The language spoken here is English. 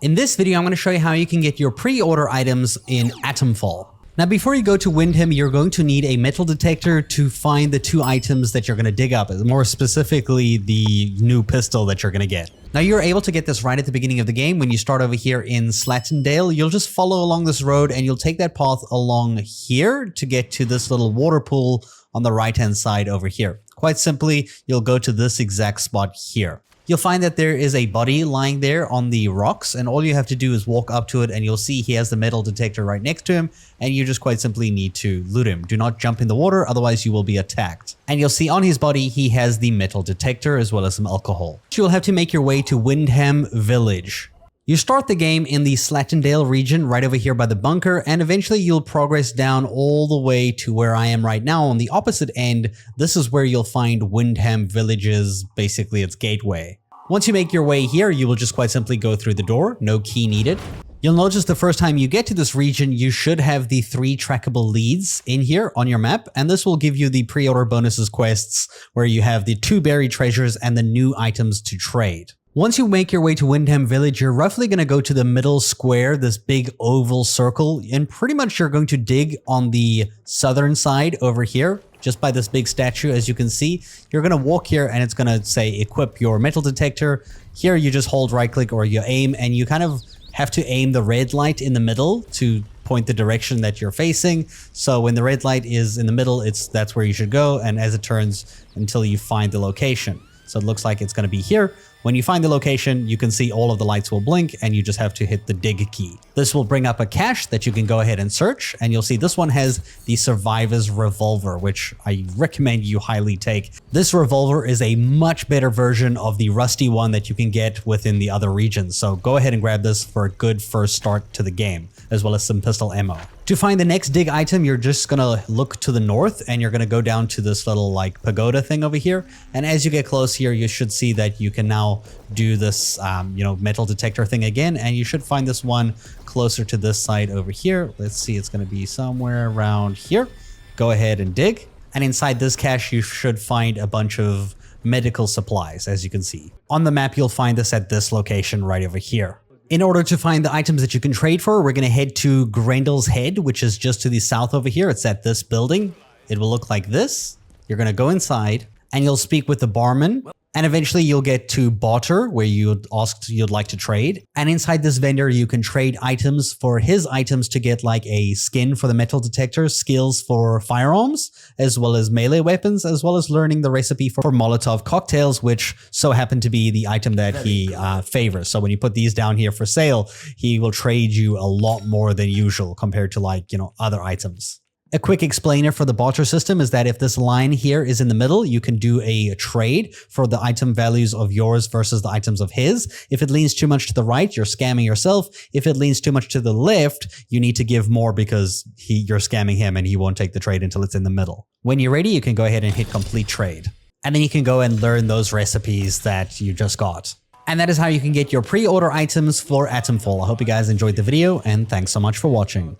In this video, I'm going to show you how you can get your pre-order items in Atomfall. Now, before you go to Windham, you're going to need a metal detector to find the two items that you're going to dig up, more specifically the new pistol that you're going to get. Now, you're able to get this right at the beginning of the game. When you start over here in Slattendale, you'll just follow along this road and you'll take that path along here to get to this little water pool on the right-hand side over here. Quite simply, you'll go to this exact spot here. You'll find that there is a body lying there on the rocks, and all you have to do is walk up to it and you'll see he has the metal detector right next to him, and you just quite simply need to loot him. Do not jump in the water, otherwise you will be attacked. And you'll see on his body he has the metal detector as well as some alcohol. You'll have to make your way to Windham Village. You start the game in the Slattendale region right over here by the bunker, and eventually you'll progress down all the way to where I am right now on the opposite end. This is where you'll find Windham Village's, basically its gateway. Once you make your way here, you will just quite simply go through the door, no key needed. You'll notice the first time you get to this region, you should have the 3 trackable leads in here on your map, and this will give you the pre-order bonuses quests where you have the 2 buried treasures and the new items to trade. Once you make your way to Windham Village, you're roughly going to go to the middle square, this big oval circle, and pretty much you're going to dig on the southern side over here, just by this big statue. As you can see, you're going to walk here and it's going to say equip your metal detector. Here you just hold right click or you aim, and you kind of have to aim the red light in the middle to point the direction that you're facing. So when the red light is in the middle, that's where you should go, and as it turns until you find the location. So it looks like it's going to be here. When you find the location, you can see all of the lights will blink and you just have to hit the dig key. This will bring up a cache that you can go ahead and search, and you'll see this one has the Survivor's Revolver, which I recommend you highly take. This revolver is a much better version of the rusty one that you can get within the other regions. So go ahead and grab this for a good first start to the game, as well as some pistol ammo. To find the next dig item, you're just gonna look to the north and you're gonna go down to this little like pagoda thing over here. And as you get close here, you should see that you can now do this, metal detector thing again. And you should find this one closer to this side over here. Let's see, it's gonna be somewhere around here. Go ahead and dig. And inside this cache, you should find a bunch of medical supplies, as you can see. On the map, you'll find this at this location right over here. In order to find the items that you can trade for, we're going to head to Grendel's Head, which is just to the south over here. It's at this building. It will look like this. You're going to go inside and you'll speak with the barman. And eventually you'll get to Barter, where you'd like to trade. And inside this vendor, you can trade items for his items to get like a skin for the metal detector, skills for firearms, as well as melee weapons, as well as learning the recipe for Molotov cocktails, which so happen to be the item that he favors. So when you put these down here for sale, he will trade you a lot more than usual compared to other items. A quick explainer for the barter system is that if this line here is in the middle, you can do a trade for the item values of yours versus the items of his. If it leans too much to the right, you're scamming yourself. If it leans too much to the left, you need to give more because you're scamming him and he won't take the trade until it's in the middle. When you're ready, you can go ahead and hit complete trade. And then you can go and learn those recipes that you just got. And that is how you can get your pre-order items for Atomfall. I hope you guys enjoyed the video, and thanks so much for watching.